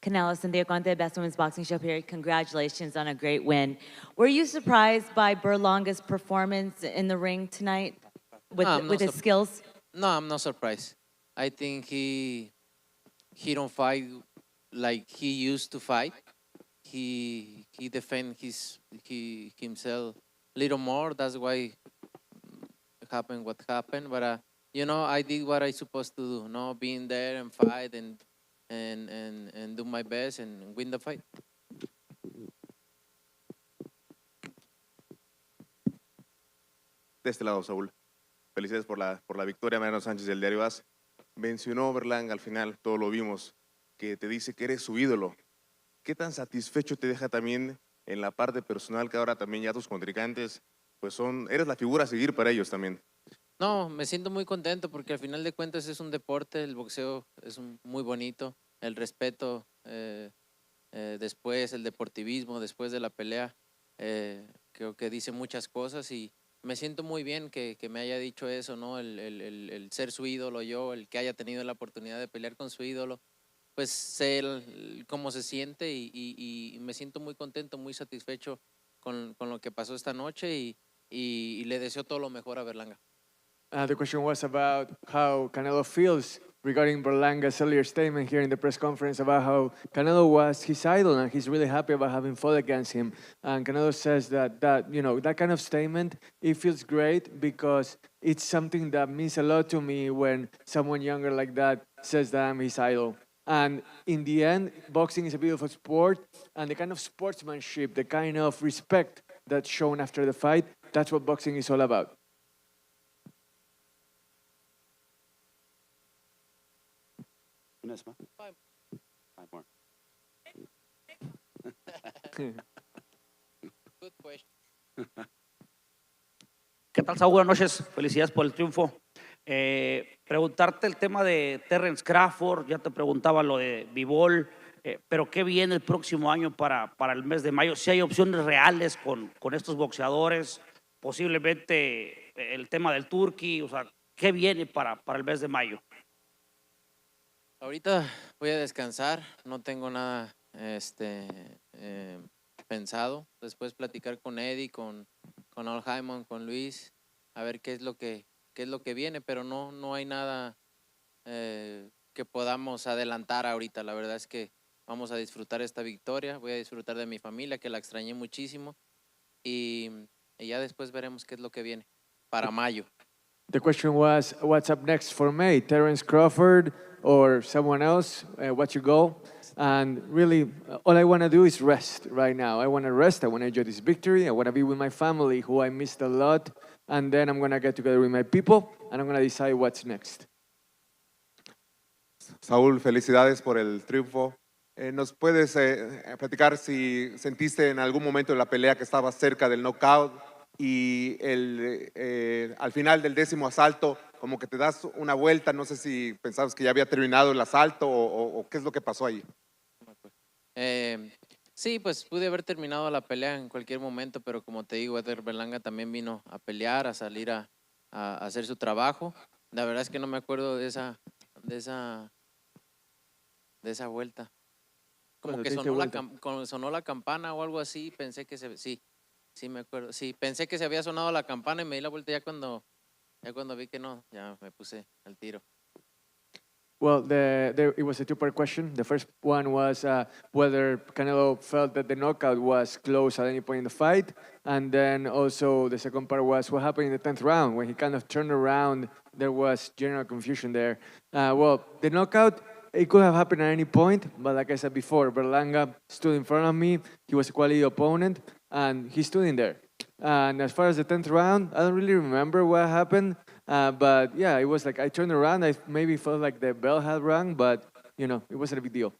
Canelo, Cynthia Conte, Best Women's Boxing Show here. Congratulations on a great win. Were you surprised by Berlanga's performance in the ring tonight with his skills? No, I'm not surprised. I think he don't fight like he used to fight. He defend himself a little more. That's why happened what happened. But I did what I supposed to do. No, being there and fight and do my best and win the fight. De este lado, Saúl. Felicidades por la victoria, Mariano Sánchez del Diario AS. Mencionó Berlanga al final, todo lo vimos, que te dice que eres su ídolo. ¿Qué tan satisfecho te deja también en la parte personal que ahora también ya tus contrincantes, pues eres la figura a seguir para ellos también? No, me siento muy contento porque al final de cuentas es un deporte, el boxeo es muy bonito, el respeto después, el deportivismo después de la pelea, creo que dice muchas cosas y me siento muy bien que me haya dicho eso, ¿no? El ser su ídolo yo, el que haya tenido la oportunidad de pelear con su ídolo, pues sé cómo se siente y me siento muy contento, muy satisfecho con lo que pasó esta noche y le deseo todo lo mejor a Berlanga. The question was about how Canelo feels regarding Berlanga's earlier statement here in the press conference about how Canelo was his idol and he's really happy about having fought against him. And Canelo says that kind of statement, it feels great because it's something that means a lot to me when someone younger like that says that I'm his idol. And in the end, boxing is a beautiful sport, and the kind of sportsmanship, the kind of respect that's shown after the fight, that's what boxing is all about. Five more. Good question. ¿Qué tal, Saúl? Buenas noches. Felicidades por el triunfo. Preguntarte el tema de Terrence Crawford, ya te preguntaba lo de Bivol, pero ¿qué viene el próximo año para el mes de mayo? Si hay opciones reales con estos boxeadores, posiblemente el tema del Turqui, o sea, ¿qué viene para el mes de mayo? Ahorita voy a descansar, no tengo nada pensado. Después platicar con Eddie, con Al Jaimon, con Luis, a ver qué es lo que viene, pero no hay nada que podamos adelantar ahorita. La verdad es que vamos a disfrutar esta victoria, voy a disfrutar de mi familia, que la extrañé muchísimo, y ya después veremos qué es lo que viene para mayo. The question was, what's up next for May? Terence Crawford or someone else? What's your goal? And really, all I want to do is rest right now. I want to rest. I want to enjoy this victory. I want to be with my family, who I missed a lot. And then I'm going to get together with my people, and I'm going to decide what's next. Saúl, felicidades por el triunfo. ¿Nos puedes platicar si sentiste en algún momento en la pelea que estabas cerca del knockout y al final del 10º asalto como que te das una vuelta? No sé si pensabas que ya había terminado el asalto o qué es lo que pasó ahí. Sí, pues pude haber terminado la pelea en cualquier momento, pero como te digo, Edgar Berlanga también vino a pelear, a salir a hacer su trabajo. La verdad es que no me acuerdo de esa vuelta. Como que sonó la campana o algo así, pensé que sí me acuerdo. Sí, pensé que se había sonado la campana y me di la vuelta ya cuando vi que no, ya me puse al tiro. Well, it was a two-part question. The first one was whether Canelo felt that the knockout was close at any point in the fight. And then also the second part was what happened in the 10th round. When he kind of turned around, there was general confusion there. Well, the knockout, it could have happened at any point, but like I said before, Berlanga stood in front of me. He was a quality opponent, and he stood in there. And as far as the 10th round, I don't really remember what happened. But yeah, it was like I turned around. I maybe felt like the bell had rung, but you know, it wasn't a big deal.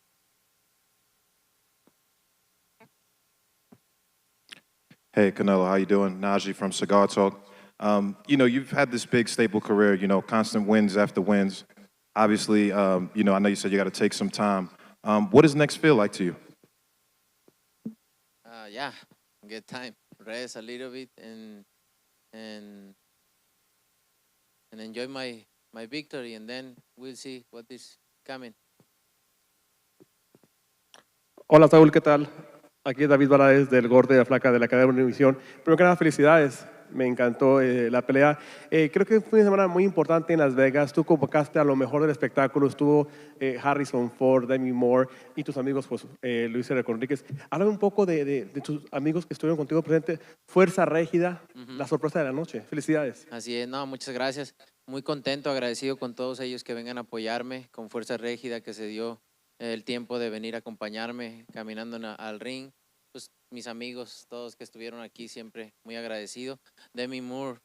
Hey, Canelo, how you doing? Najee from Cigar Talk. You know, you've had this big staple career, you know, constant wins after wins. Obviously, you know, I know you said you got to take some time. What does next feel like to you? Yeah, get time, rest a little bit, and enjoy my victory, and then we'll see what is coming. Hola Saúl, ¿qué tal? Aquí es David Valadez del Gordo y la Flaca de la cadena Univisión. Primero que nada, felicidades. Me encantó la pelea. Creo que fue una semana muy importante en Las Vegas. Tú convocaste a lo mejor del espectáculo. Estuvo Harrison Ford, Demi Moore y tus amigos, pues, Luis R. Conríquez. Háblame un poco de tus amigos que estuvieron contigo presente. Fuerza Régida, la sorpresa de la noche. Felicidades. Así es, no, muchas gracias. Muy contento, agradecido con todos ellos que vengan a apoyarme, con Fuerza Régida que se dio el tiempo de venir a acompañarme caminando al ring. Pues mis amigos, todos que estuvieron aquí, siempre muy agradecido. Demi Moore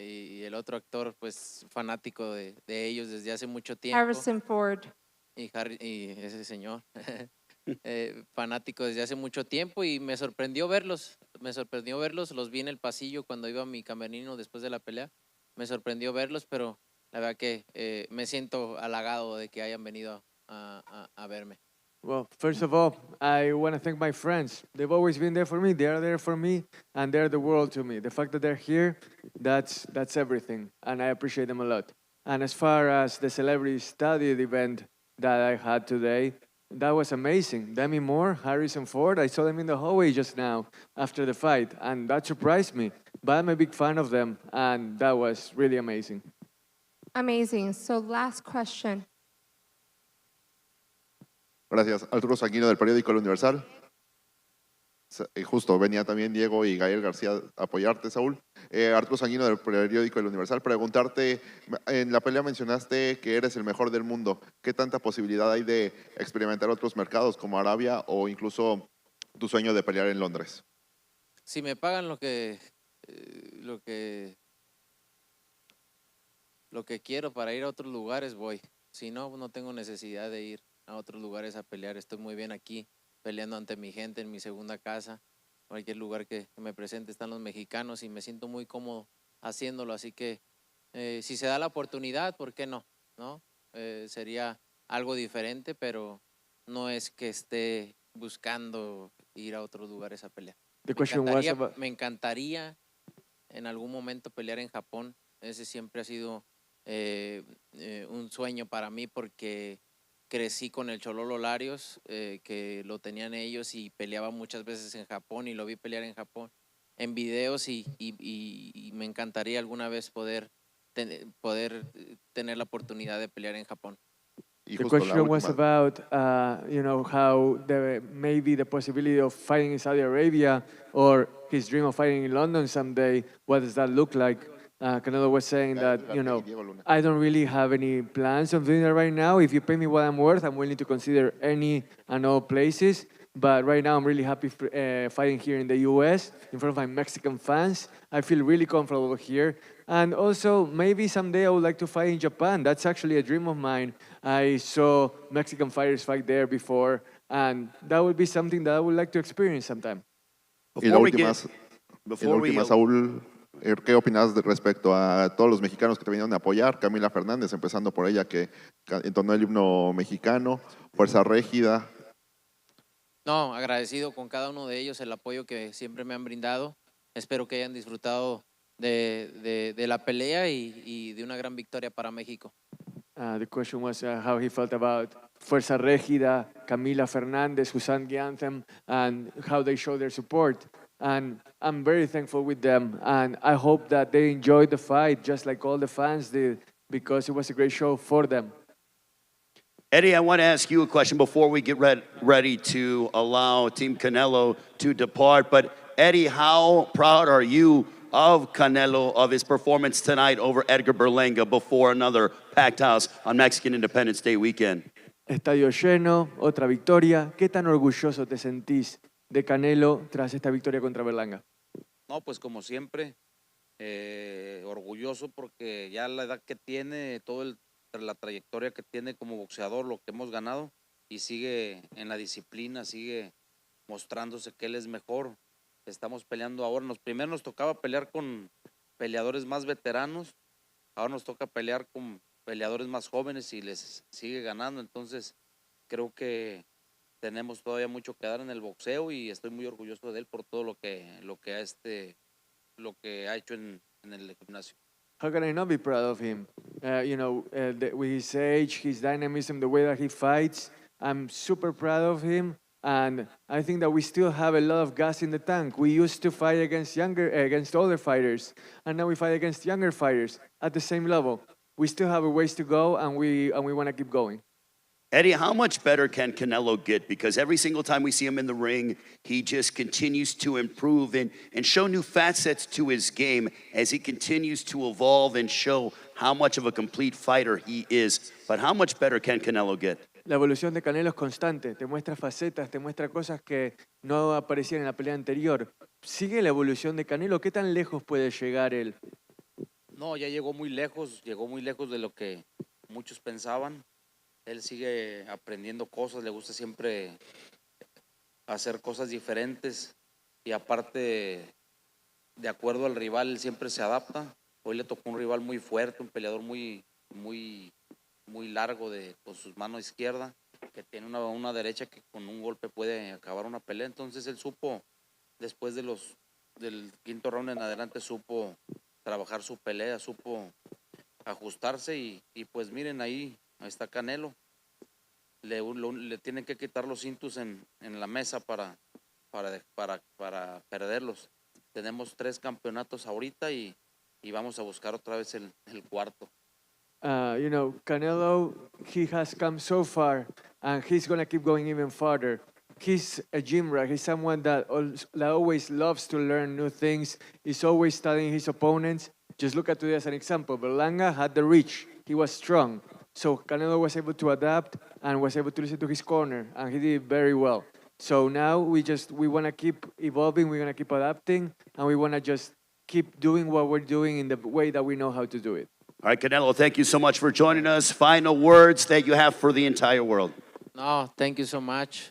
y el otro actor, pues fanático de ellos desde hace mucho tiempo. Harrison Ford. Y ese señor, fanático desde hace mucho tiempo, y me sorprendió verlos, los vi en el pasillo cuando iba a mi camerino después de la pelea. Me sorprendió verlos, pero la verdad que me siento halagado de que hayan venido a verme. Well, first of all, I want to thank my friends. They've always been there for me. They are there for me, and they're the world to me. The fact that they're here, that's everything, and I appreciate them a lot. And as far as the celebrity studied event that I had today, that was amazing. Demi Moore, Harrison Ford, I saw them in the hallway just now after the fight, and that surprised me. But I'm a big fan of them, and that was really amazing. Amazing. So last question. Gracias. Arturo Sanguino del periódico El Universal. Justo, venía también Diego y Gael García a apoyarte, Saúl. Arturo Sanguino del periódico El Universal, preguntarte, en la pelea mencionaste que eres el mejor del mundo. ¿Qué tanta posibilidad hay de experimentar otros mercados como Arabia o incluso tu sueño de pelear en Londres? Si me pagan lo que quiero para ir a otros lugares, voy. Si no, no tengo necesidad de ir a otros lugares a pelear. Estoy muy bien aquí, peleando ante mi gente en mi segunda casa. Cualquier lugar que me presente están los mexicanos y me siento muy cómodo haciéndolo. Así que si se da la oportunidad, ¿por qué no? Sería algo diferente, pero no es que esté buscando ir a otros lugares a pelear. Me encantaría en algún momento pelear en Japón. Ese siempre ha sido un sueño para mí, porque crecí con el Chololo Larios, que lo tenían ellos, y peleaba muchas veces en Japón, y lo vi pelear en Japón en videos, y me encantaría alguna vez poder tener la oportunidad de pelear en Japón. The question was about, how maybe the possibility of fighting in Saudi Arabia or his dream of fighting in London someday. What does that look like? Canelo was saying that, I don't really have any plans of doing that right now. If you pay me what I'm worth, I'm willing to consider any and all places. But right now, I'm really happy fighting here in the U.S. in front of my Mexican fans. I feel really comfortable here. And also, maybe someday I would like to fight in Japan. That's actually a dream of mine. I saw Mexican fighters fight there before, and that would be something that I would like to experience sometime. Y la última, Saúl, ¿qué opinas respecto a todos los mexicanos que te vinieron a apoyar? Camila Fernández, empezando por ella, que entonó el himno mexicano, Fuerza Régida. No, agradecido con cada uno de ellos el apoyo que siempre me han brindado. Espero que hayan disfrutado de la pelea y de una gran victoria para México. The question was how he felt about Fuerza Régida, Camila Fernández, who sang the anthem, and how they show their support. And I'm very thankful with them, and I hope that they enjoyed the fight just like all the fans did, because it was a great show for them. Eddie, I want to ask you a question before we get ready to allow Team Canelo to depart. But Eddie, how proud are you of Canelo, of his performance tonight over Edgar Berlanga before another packed house on Mexican Independence Day weekend? Estadio lleno, otra victoria. ¿Qué tan orgulloso te sentís de Canelo tras esta victoria contra Berlanga? No, pues como siempre, orgulloso porque ya la edad que tiene, la trayectoria que tiene como boxeador, lo que hemos ganado, y sigue en la disciplina, sigue mostrándose que él es mejor. Estamos peleando ahora. Primero nos tocaba pelear con peleadores más veteranos, ahora nos toca pelear con peleadores más jóvenes y les sigue ganando. Entonces creo que tenemos todavía mucho que dar en el boxeo y estoy muy orgulloso de él por todo lo que ha hecho en el gimnasio. How can I not be proud of him? With his age, his dynamism, the way that he fights, I'm super proud of him. And I think that we still have a lot of gas in the tank. We used to fight against older fighters, and now we fight against younger fighters at the same level. We still have a ways to go, and we want to keep going. Eddie, how much better can Canelo get? Because every single time we see him in the ring, he just continues to improve and show new facets to his game as he continues to evolve and show how much of a complete fighter he is. But how much better can Canelo get? La evolución de Canelo es constante, te muestra facetas, te muestra cosas que no aparecían en la pelea anterior. ¿Sigue la evolución de Canelo? ¿Qué tan lejos puede llegar él? No, ya llegó muy lejos de lo que muchos pensaban. Él sigue aprendiendo cosas, le gusta siempre hacer cosas diferentes y aparte, de acuerdo al rival, él siempre se adapta. Hoy le tocó un rival muy fuerte, un peleador muy largo con su mano izquierda, que tiene una derecha que con un golpe puede acabar una pelea. Entonces él supo, después del quinto round en adelante, supo trabajar su pelea, supo ajustarse y pues miren, ahí está Canelo. Le tienen que quitar los cintos en la mesa para perderlos. Tenemos 3 campeonatos ahorita y vamos a buscar otra vez el cuarto. Canelo, he has come so far, and he's going to keep going even farther. He's a gym rat. He's someone that always loves to learn new things. He's always studying his opponents. Just look at today as an example. Berlanga had the reach. He was strong. So Canelo was able to adapt and was able to listen to his corner, and he did very well. So now we want to keep evolving, we want to keep adapting, and we want to just keep doing what we're doing in the way that we know how to do it. All right, Canelo, thank you so much for joining us. Final words that you have for the entire world. No, thank you so much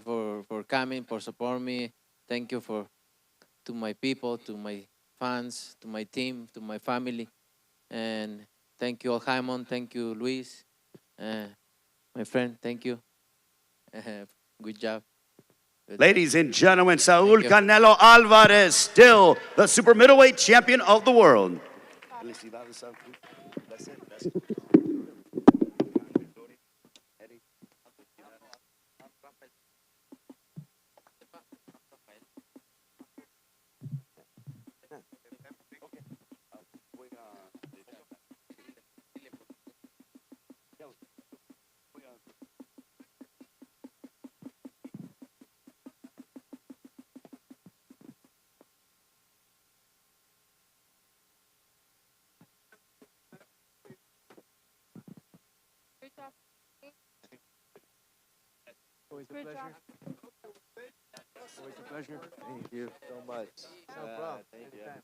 for coming, for supporting me. Thank you to my people, to my fans, to my team, to my family. And thank you, Jaimon. Thank you, Luis. My friend, thank you. Good job. Ladies and gentlemen, Saúl Canelo Álvarez, still the super middleweight champion of the world. Always a pleasure. Always a pleasure. Thank you so much. No problem. Thank you. Anytime.